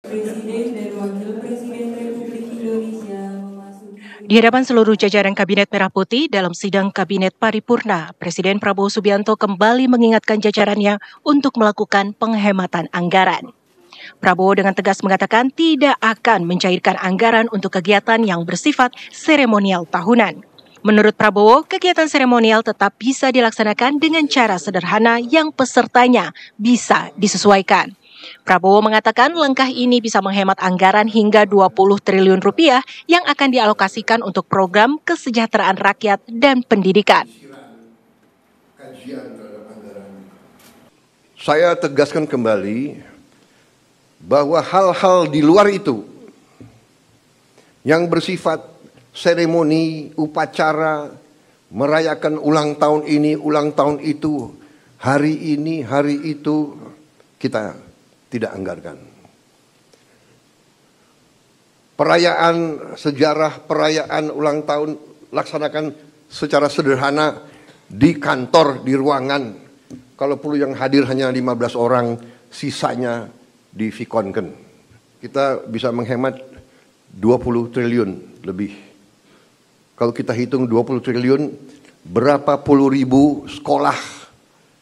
Presiden dan Wakil Presiden Republik Indonesia memasuki... Di hadapan seluruh jajaran Kabinet Merah Putih dalam sidang Kabinet Paripurna, Presiden Prabowo Subianto kembali mengingatkan jajarannya untuk melakukan penghematan anggaran. Prabowo dengan tegas mengatakan tidak akan mencairkan anggaran untuk kegiatan yang bersifat seremonial tahunan. Menurut Prabowo, kegiatan seremonial tetap bisa dilaksanakan dengan cara sederhana yang pesertanya bisa disesuaikan. Prabowo mengatakan langkah ini bisa menghemat anggaran hingga 20 triliun rupiah yang akan dialokasikan untuk program kesejahteraan rakyat dan pendidikan. Saya tegaskan kembali bahwa hal-hal di luar itu yang bersifat seremoni, upacara, merayakan ulang tahun ini, ulang tahun itu, hari ini, hari itu, kita tidak anggarkan. Perayaan sejarah, perayaan ulang tahun laksanakan secara sederhana di kantor, di ruangan. Kalau perlu yang hadir hanya 15 orang, sisanya di Vikonken. Kita bisa menghemat 20 triliun lebih. Kalau kita hitung 20 triliun, berapa puluh ribu sekolah,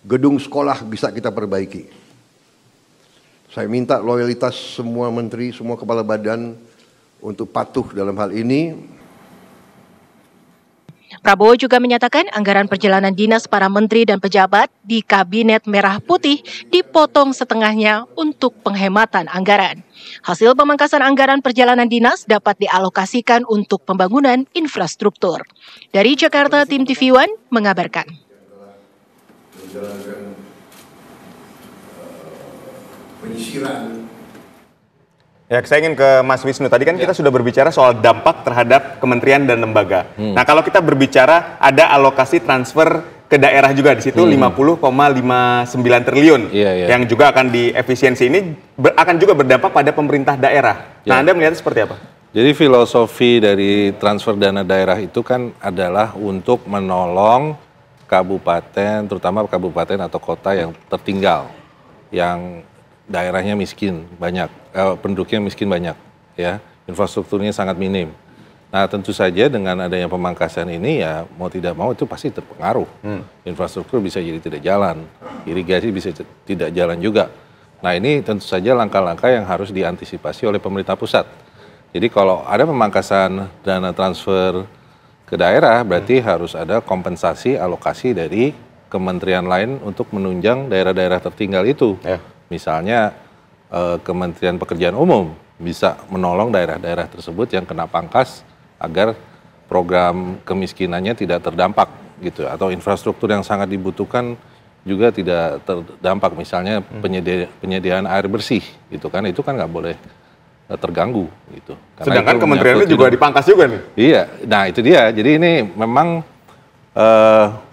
gedung sekolah bisa kita perbaiki. Saya minta loyalitas semua menteri, semua kepala badan untuk patuh dalam hal ini. Prabowo juga menyatakan anggaran perjalanan dinas para menteri dan pejabat di Kabinet Merah Putih dipotong setengahnya untuk penghematan anggaran. Hasil pemangkasan anggaran perjalanan dinas dapat dialokasikan untuk pembangunan infrastruktur. Dari Jakarta, tim TV One mengabarkan. Penyisiran. Ya, saya ingin ke Mas Wisnu. Tadi kan kita sudah berbicara soal dampak terhadap kementerian dan lembaga. Nah, kalau kita berbicara ada alokasi transfer ke daerah juga di situ 50,59 triliun yang juga akan diefisiensi ini akan juga berdampak pada pemerintah daerah. Nah, Anda melihat seperti apa? Jadi filosofi dari transfer dana daerah itu kan adalah untuk menolong kabupaten, terutama kabupaten atau kota yang tertinggal, yang daerahnya miskin banyak, penduduknya miskin banyak, ya, infrastrukturnya sangat minim. Nah, tentu saja dengan adanya pemangkasan ini ya mau tidak mau itu pasti terpengaruh. Infrastruktur bisa jadi tidak jalan, irigasi bisa tidak jalan juga. Nah, ini tentu saja langkah-langkah yang harus diantisipasi oleh pemerintah pusat. Jadi kalau ada pemangkasan dana transfer ke daerah, berarti harus ada kompensasi alokasi dari kementerian lain untuk menunjang daerah-daerah tertinggal itu. Misalnya Kementerian Pekerjaan Umum bisa menolong daerah-daerah tersebut yang kena pangkas agar program kemiskinannya tidak terdampak gitu, atau infrastruktur yang sangat dibutuhkan juga tidak terdampak, misalnya penyediaan air bersih gitu kan, itu kan nggak boleh terganggu gitu. Karena sedangkan kementeriannya juga dipangkas juga nih. Iya, nah itu dia. Jadi ini memang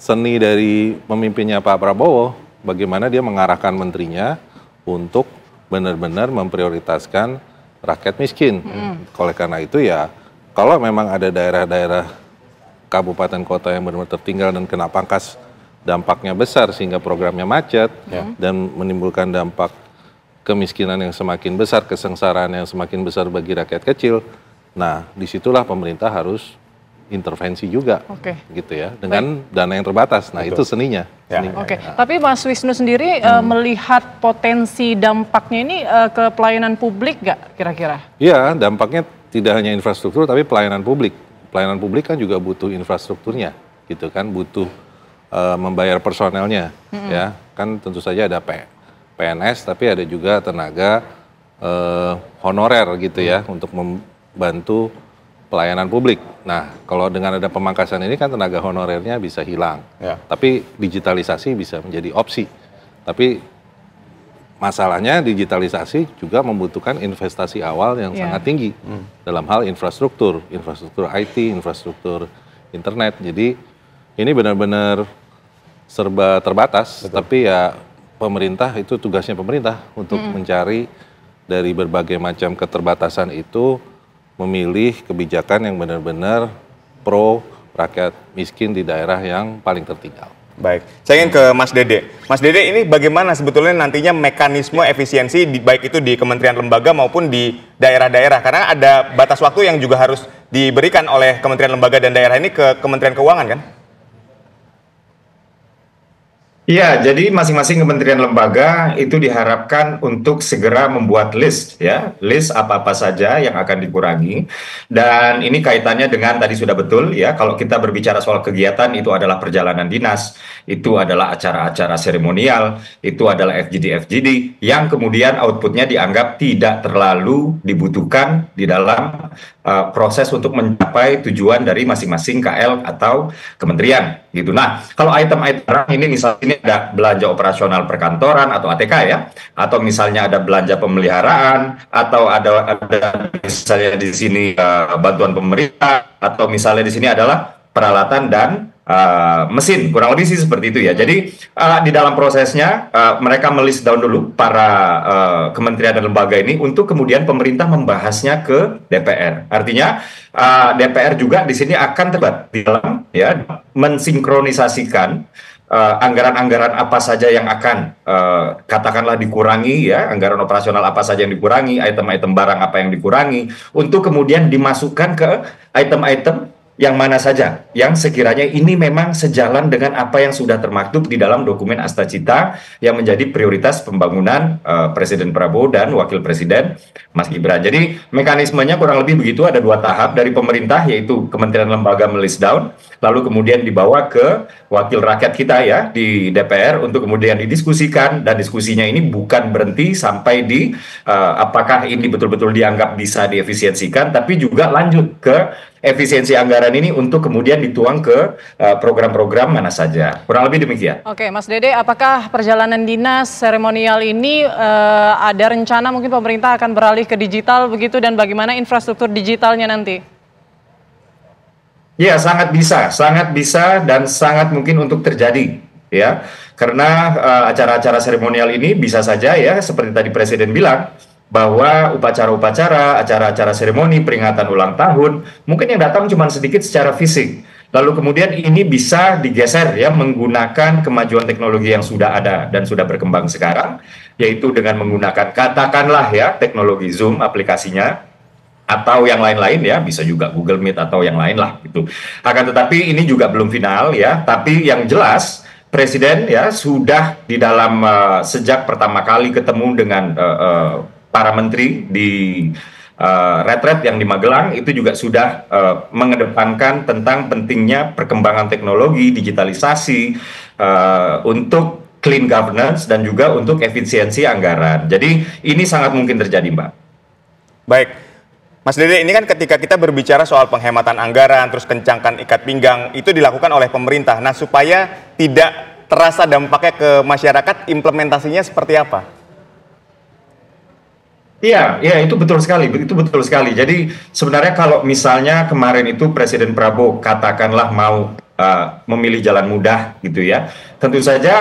seni dari pemimpinnya Pak Prabowo, bagaimana dia mengarahkan menterinya untuk benar-benar memprioritaskan rakyat miskin. Oleh karena itu ya, kalau memang ada daerah-daerah kabupaten kota yang benar-benar tertinggal dan kena pangkas, dampaknya besar sehingga programnya macet dan menimbulkan dampak kemiskinan yang semakin besar, kesengsaraan yang semakin besar bagi rakyat kecil. Nah, disitulah pemerintah harus intervensi juga, gitu ya, dengan dana yang terbatas. Nah, itu seninya. Tapi Mas Wisnu sendiri melihat potensi dampaknya ini ke pelayanan publik nggak kira-kira? Iya, dampaknya tidak hanya infrastruktur, tapi pelayanan publik. Pelayanan publik kan juga butuh infrastrukturnya, gitu kan, butuh membayar personelnya, ya, kan tentu saja ada PNS, tapi ada juga tenaga honorer, gitu ya, untuk membantu pelayanan publik. Nah, kalau dengan ada pemangkasan ini kan tenaga honorernya bisa hilang. Tapi digitalisasi bisa menjadi opsi. Tapi masalahnya digitalisasi juga membutuhkan investasi awal yang sangat tinggi dalam hal infrastruktur IT, infrastruktur internet. Jadi ini benar-benar serba terbatas. Tapi ya pemerintah, itu tugasnya pemerintah untuk mencari dari berbagai macam keterbatasan itu, memilih kebijakan yang benar-benar pro rakyat miskin di daerah yang paling tertinggal. Baik, saya ingin ke Mas Dede. Mas Dede, ini bagaimana sebetulnya nantinya mekanisme efisiensi baik itu di kementerian lembaga maupun di daerah-daerah? Karena ada batas waktu yang juga harus diberikan oleh kementerian lembaga dan daerah ini ke Kementerian Keuangan kan? Iya, jadi masing-masing kementerian lembaga itu diharapkan untuk segera membuat list apa-apa saja yang akan dikurangi. Dan ini kaitannya dengan tadi sudah betul ya, kalau kita berbicara soal kegiatan itu adalah perjalanan dinas, itu adalah acara-acara seremonial, itu adalah FGD yang kemudian outputnya dianggap tidak terlalu dibutuhkan di dalam proses untuk mencapai tujuan dari masing-masing KL atau kementerian gitu. Nah, kalau item-item ini misalnya ini ada belanja operasional perkantoran atau ATK ya, atau misalnya ada belanja pemeliharaan, atau ada misalnya di sini bantuan pemerintah, atau misalnya di sini adalah peralatan dan mesin, kurang lebih sih seperti itu ya. Jadi di dalam prosesnya mereka melist down dulu para kementerian dan lembaga ini untuk kemudian pemerintah membahasnya ke DPR. Artinya DPR juga di sini akan terlibat di dalam ya mensinkronisasikan anggaran-anggaran apa saja yang akan katakanlah dikurangi ya, anggaran operasional apa saja yang dikurangi, item-item barang apa yang dikurangi, untuk kemudian dimasukkan ke item-item yang mana saja yang sekiranya ini memang sejalan dengan apa yang sudah termaktub di dalam dokumen Asta Cita yang menjadi prioritas pembangunan Presiden Prabowo dan Wakil Presiden Mas Gibran. Jadi mekanismenya kurang lebih begitu, ada 2 tahap dari pemerintah, yaitu kementerian lembaga melist down, lalu kemudian dibawa ke wakil rakyat kita ya di DPR untuk kemudian didiskusikan, dan diskusinya ini bukan berhenti sampai di apakah ini betul-betul dianggap bisa diefisiensikan, tapi juga lanjut ke efisiensi anggaran ini untuk kemudian dituang ke program-program mana saja. Kurang lebih demikian. Oke, Mas Dede, apakah perjalanan dinas seremonial ini ada rencana mungkin pemerintah akan beralih ke digital begitu, dan bagaimana infrastruktur digitalnya nanti? Ya, sangat bisa dan sangat mungkin untuk terjadi ya. Karena acara-acara seremonial ini bisa saja ya seperti tadi Presiden bilang, bahwa upacara-upacara, acara-acara seremoni, peringatan ulang tahun, mungkin yang datang cuma sedikit secara fisik. Lalu kemudian ini bisa digeser ya menggunakan kemajuan teknologi yang sudah ada dan sudah berkembang sekarang, yaitu dengan menggunakan katakanlah ya teknologi Zoom aplikasinya, atau yang lain-lain ya, bisa juga Google Meet atau yang lain lah gitu. Akan tetapi ini juga belum final ya, tapi yang jelas Presiden ya sudah di dalam sejak pertama kali ketemu dengan para menteri di retret yang di Magelang itu juga sudah mengedepankan tentang pentingnya perkembangan teknologi, digitalisasi untuk clean governance dan juga untuk efisiensi anggaran. Jadi ini sangat mungkin terjadi, Mbak. Baik, Mas Dede, ini kan ketika kita berbicara soal penghematan anggaran, terus kencangkan ikat pinggang, itu dilakukan oleh pemerintah. Nah, supaya tidak terasa dampaknya ke masyarakat, implementasinya seperti apa? Iya, itu betul sekali. Jadi sebenarnya kalau misalnya kemarin itu Presiden Prabowo katakanlah mau memilih jalan mudah gitu ya, tentu saja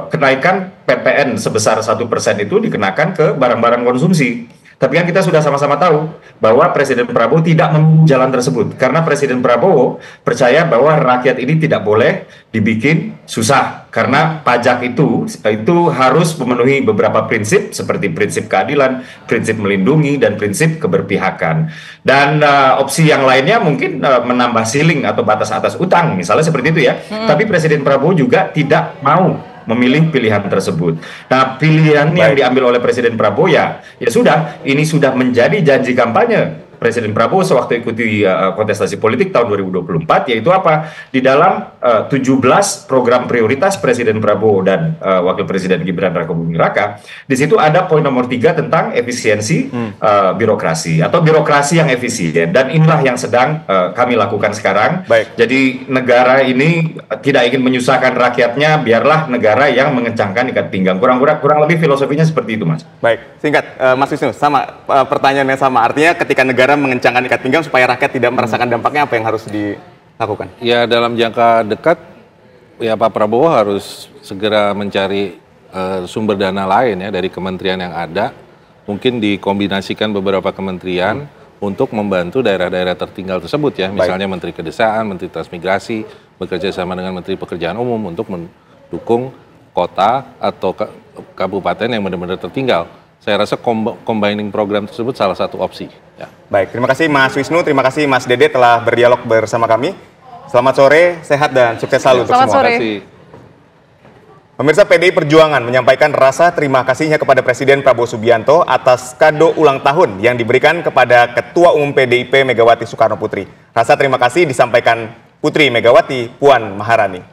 kenaikan PPN sebesar 1% itu dikenakan ke barang-barang konsumsi. Tapi kan kita sudah sama-sama tahu bahwa Presiden Prabowo tidak memilih jalan tersebut. Karena Presiden Prabowo percaya bahwa rakyat ini tidak boleh dibikin susah. Karena pajak itu harus memenuhi beberapa prinsip seperti prinsip keadilan, prinsip melindungi, dan prinsip keberpihakan. Dan opsi yang lainnya mungkin menambah ceiling atau batas atas utang, misalnya seperti itu ya. Tapi Presiden Prabowo juga tidak mau memilih pilihan tersebut. Nah, pilihan yang diambil oleh Presiden Prabowo ya sudah, ini sudah menjadi janji kampanye Presiden Prabowo sewaktu ikuti kontestasi politik tahun 2024, yaitu apa? Di dalam 17 program prioritas Presiden Prabowo dan Wakil Presiden Gibran Rakabuming Raka, di situ ada poin nomor 3 tentang efisiensi birokrasi atau birokrasi yang efisien, dan inilah yang sedang kami lakukan sekarang. Jadi negara ini tidak ingin menyusahkan rakyatnya, biarlah negara yang mengencangkan ikat pinggang. Kurang lebih filosofinya seperti itu, Mas. Baik, singkat Mas Wisnu, sama pertanyaannya sama. Artinya ketika negara mengencangkan ikat pinggang supaya rakyat tidak merasakan dampaknya, apa yang harus dilakukan? Ya, dalam jangka dekat ya Pak Prabowo harus segera mencari sumber dana lain ya dari kementerian yang ada, mungkin dikombinasikan beberapa kementerian untuk membantu daerah-daerah tertinggal tersebut ya, misalnya Menteri Kedesaan, Menteri Transmigrasi, bekerja sama dengan Menteri Pekerjaan Umum untuk mendukung kota atau kabupaten yang benar-benar tertinggal. Saya rasa combining program tersebut salah satu opsi. Ya. Baik, terima kasih Mas Wisnu, terima kasih Mas Dede telah berdialog bersama kami. Selamat sore, sehat dan sukses selalu untuk semua. Terima kasih. Pemirsa, PDI Perjuangan menyampaikan rasa terima kasihnya kepada Presiden Prabowo Subianto atas kado ulang tahun yang diberikan kepada Ketua Umum PDIP Megawati Soekarno Putri. Rasa terima kasih disampaikan Putri Megawati Puan Maharani.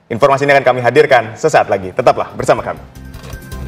Informasi ini akan kami hadirkan sesaat lagi. Tetaplah bersama kami.